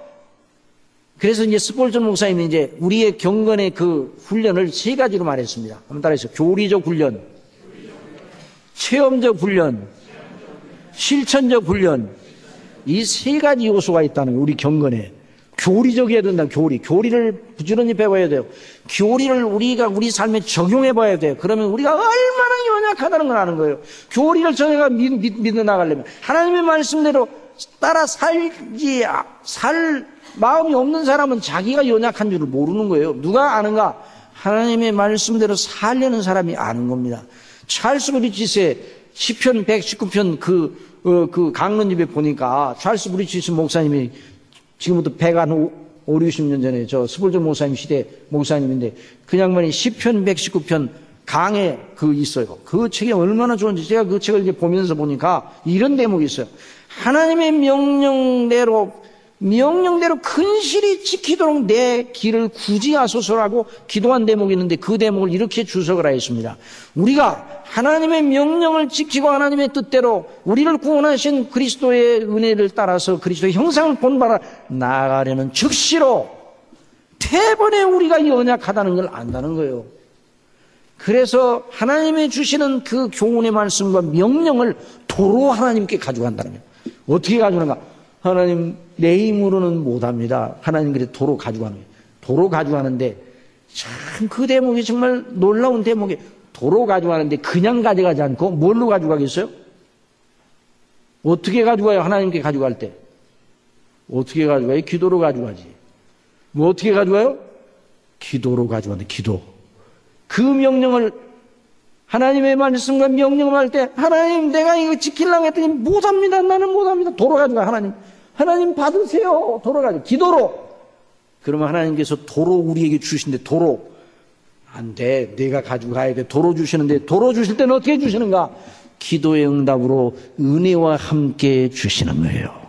그래서 이제 스폴전 목사님이 이제 우리의 경건의 그 훈련을 세 가지로 말했습니다. 한번 따라해서 교리적 훈련, 체험적 훈련, 실천적 훈련. 이 세 가지 요소가 있다는 거예요. 우리 경건에. 교리적이어야 된다. 교리를 부지런히 배워야 돼요. 교리를 우리가 우리 삶에 적용해 봐야 돼요. 그러면 우리가 얼마나 연약하다는 걸 아는 거예요. 교리를 전해가 믿어 나가려면 하나님의 말씀대로 따라 살 마음이 없는 사람은 자기가 연약한 줄을 모르는 거예요. 누가 아는가? 하나님의 말씀대로 살려는 사람이 아는 겁니다. 찰스 브리지스의 시편 119편 그 강론집에 보니까 찰스 브리지스 목사님이 지금부터 150, 60년 전에 저 스폴전 목사님 시대 목사님인데 그 양반이 시편 119편 강에 있어요. 그 책이 얼마나 좋은지 제가 그 책을 이제 보면서 보니까 이런 대목이 있어요. 하나님의 명령대로 근실히 지키도록 내 길을 구지하소서라고 기도한 대목이 있는데 그 대목을 이렇게 주석을 하였습니다. 우리가 하나님의 명령을 지키고 하나님의 뜻대로 우리를 구원하신 그리스도의 은혜를 따라서 그리스도의 형상을 본받아 나아가려는 즉시로 대번에 우리가 연약하다는 걸 안다는 거예요. 그래서 하나님이 주시는 그 교훈의 말씀과 명령을 도로 하나님께 가져간다는 거예요. 어떻게 가져가는가? 하나님 내 힘으로는 못합니다. 하나님 그래 도로 가져가는 거예요. 도로 가져가는데 참 그 대목이 정말 놀라운 대목이에요. 도로 가져가는데 그냥 가져가지 않고 뭘로 가져가겠어요? 어떻게 가져가요? 하나님께 가져갈 때 어떻게 가져가요? 기도로 가져가지. 뭐 어떻게 가져가요? 기도로 가져가는데 기도. 그 명령을 하나님의 말씀과 명령을 할 때 하나님 내가 이거 지키려고 했더니 못합니다. 나는 못합니다. 도로 가져가. 하나님 받으세요. 도로 가져가. 기도로. 그러면 하나님께서 도로 우리에게 주신데 도로 안 돼. 내가 가지고 가야 돼. 도로 주시는데 도로 주실 때는 어떻게 주시는가? 기도의 응답으로 은혜와 함께 주시는 거예요.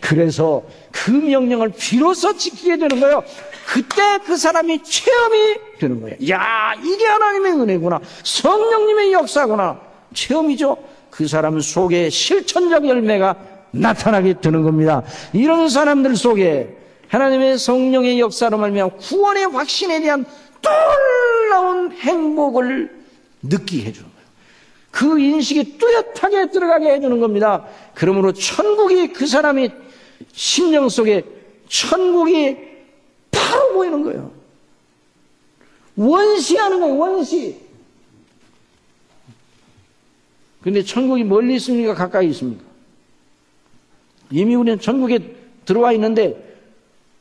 그래서 그 명령을 비로소 지키게 되는 거예요. 그때 그 사람이 체험이 되는 거예요. 야, 이게 하나님의 은혜구나. 성령님의 역사구나. 체험이죠. 그 사람 속에 실천적 열매가 나타나게 되는 겁니다. 이런 사람들 속에 하나님의 성령의 역사로 말미암아 구원의 확신에 대한 놀라운 행복을 느끼게 해주는 거예요. 그 인식이 뚜렷하게 들어가게 해주는 겁니다. 그러므로 천국이 그 사람이 심령 속에 천국이 바로 보이는 거예요. 원시하는 거예요. 원시. 그런데 천국이 멀리 있습니까? 가까이 있습니까? 이미 우리는 천국에 들어와 있는데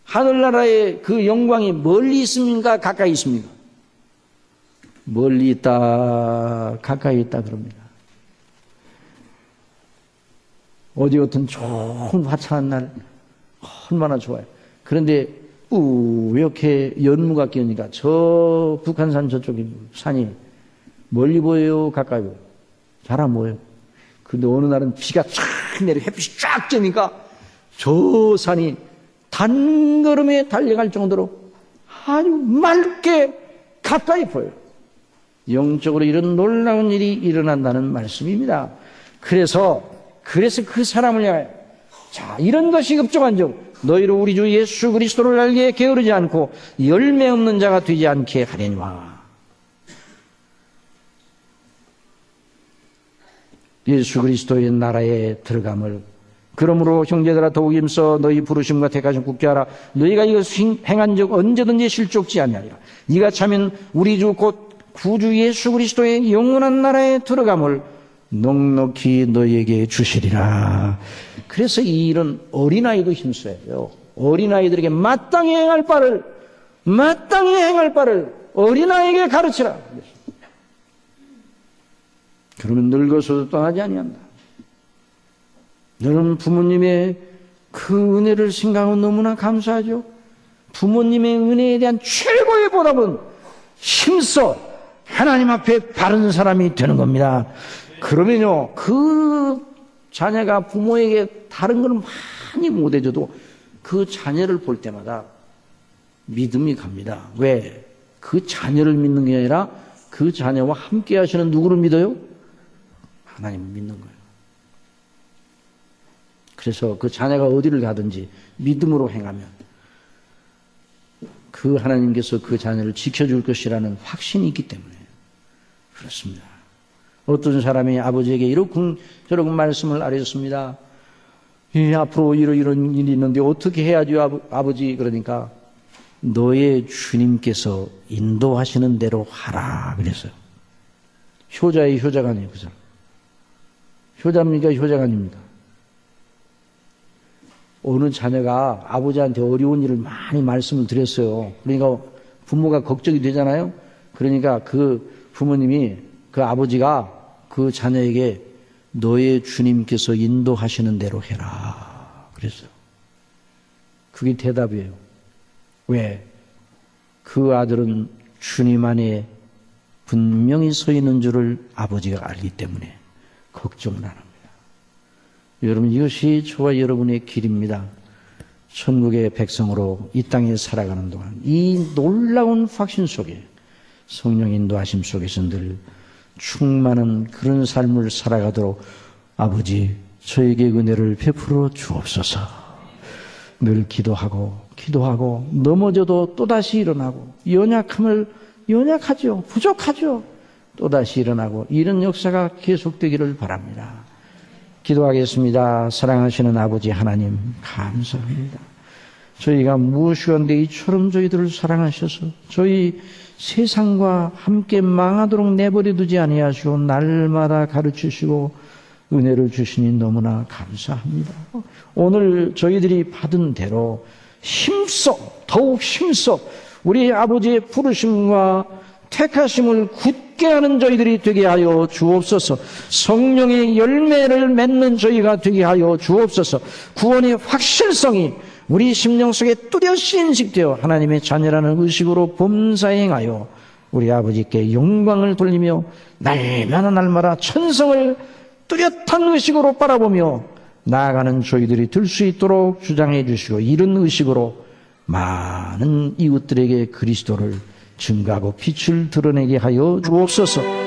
하늘나라의 그 영광이 멀리 있습니까? 가까이 있습니까? 멀리 있다, 가까이 있다 그럽니다. 어디 같은 좋은 화창한 날 얼마나 좋아요. 그런데 이렇게 연무가 끼우니까 저 북한산 저쪽에 산이 멀리 보여요? 가까이 보여요? 잘 안 보여요. 근데 어느 날은 비가 쫙 내려 햇빛이 쫙 쬐니까 저 산이 단걸음에 달려갈 정도로 아주 맑게 가까이 보여요. 영적으로 이런 놀라운 일이 일어난다는 말씀입니다. 그래서 그 사람을 향하여 자, 이런 것이 급종한즉 너희로 우리 주 예수 그리스도를 알게 게으르지 않고 열매 없는 자가 되지 않게 하려니와. 예수 그리스도의 나라에 들어감을 그러므로 형제들아 더욱 힘써 너희 부르심과 택하심 굳게 하라. 너희가 이것을 행한 적 언제든지 실족지 아니하리라. 이가 참인 우리 주 곧 구주 예수 그리스도의 영원한 나라에 들어감을 넉넉히 너희에게 주시리라. 그래서 이 일은 어린아이도 힘써야 돼요. 어린아이들에게 마땅히 행할 바를 어린아이에게 가르치라. 그러면 늙어서도 떠나지 아니한다. 여러분 부모님의 그 은혜를 생각하면 너무나 감사하죠. 부모님의 은혜에 대한 최고의 보답은 힘써 하나님 앞에 바른 사람이 되는 겁니다. 그러면요, 그 자녀가 부모에게 다른 걸 많이 못해줘도 그 자녀를 볼 때마다 믿음이 갑니다. 왜? 그 자녀를 믿는 게 아니라 그 자녀와 함께 하시는 누구를 믿어요? 하나님을 믿는 거예요. 그래서 그 자녀가 어디를 가든지 믿음으로 행하면 그 하나님께서 그 자녀를 지켜줄 것이라는 확신이 있기 때문에 그렇습니다. 어떤 사람이 아버지에게 이렇게 저렇게 말씀을 알려줬습니다. 앞으로 이런 일이 있는데 어떻게 해야죠, 아버지? 그러니까 너의 주님께서 인도하시는 대로 하라 그랬어요. 효자의 효자가 아니에요. 그 사람. 효자입니까? 효자가 아닙니다. 어느 자녀가 아버지한테 어려운 일을 많이 말씀을 드렸어요. 그러니까 부모가 걱정이 되잖아요. 그러니까 그 부모님이, 그 아버지가 그 자녀에게 너의 주님께서 인도하시는 대로 해라 그랬어요. 그게 대답이에요. 왜? 그 아들은 주님 안에 분명히 서 있는 줄을 아버지가 알기 때문에 걱정을 안 합니다. 여러분, 이것이 저와 여러분의 길입니다. 천국의 백성으로 이 땅에 살아가는 동안 이 놀라운 확신 속에 성령 인도하심 속에서 늘 충만한 그런 삶을 살아가도록 아버지 저에게 은혜를 베풀어 주옵소서. 늘 기도하고 넘어져도 또다시 일어나고 연약하죠. 부족하죠. 또다시 일어나고 이런 역사가 계속되기를 바랍니다. 기도하겠습니다. 사랑하시는 아버지 하나님 감사합니다. 저희가 무엇이건데 이처럼 저희들을 사랑하셔서 저희 세상과 함께 망하도록 내버려 두지 아니하시고 날마다 가르치시고 은혜를 주시니 너무나 감사합니다. 오늘 저희들이 받은 대로 더욱 힘써 우리 아버지의 부르심과 택하심을 굳게 하는 저희들이 되게 하여 주옵소서. 성령의 열매를 맺는 저희가 되게 하여 주옵소서. 구원의 확실성이 우리 심령 속에 뚜렷이 인식되어 하나님의 자녀라는 의식으로 범사행하여 우리 아버지께 영광을 돌리며 날마다 천성을 뚜렷한 의식으로 바라보며 나아가는 저희들이 될 수 있도록 주장해 주시고 이런 의식으로 많은 이웃들에게 그리스도를 증거하고 빛을 드러내게 하여 주옵소서.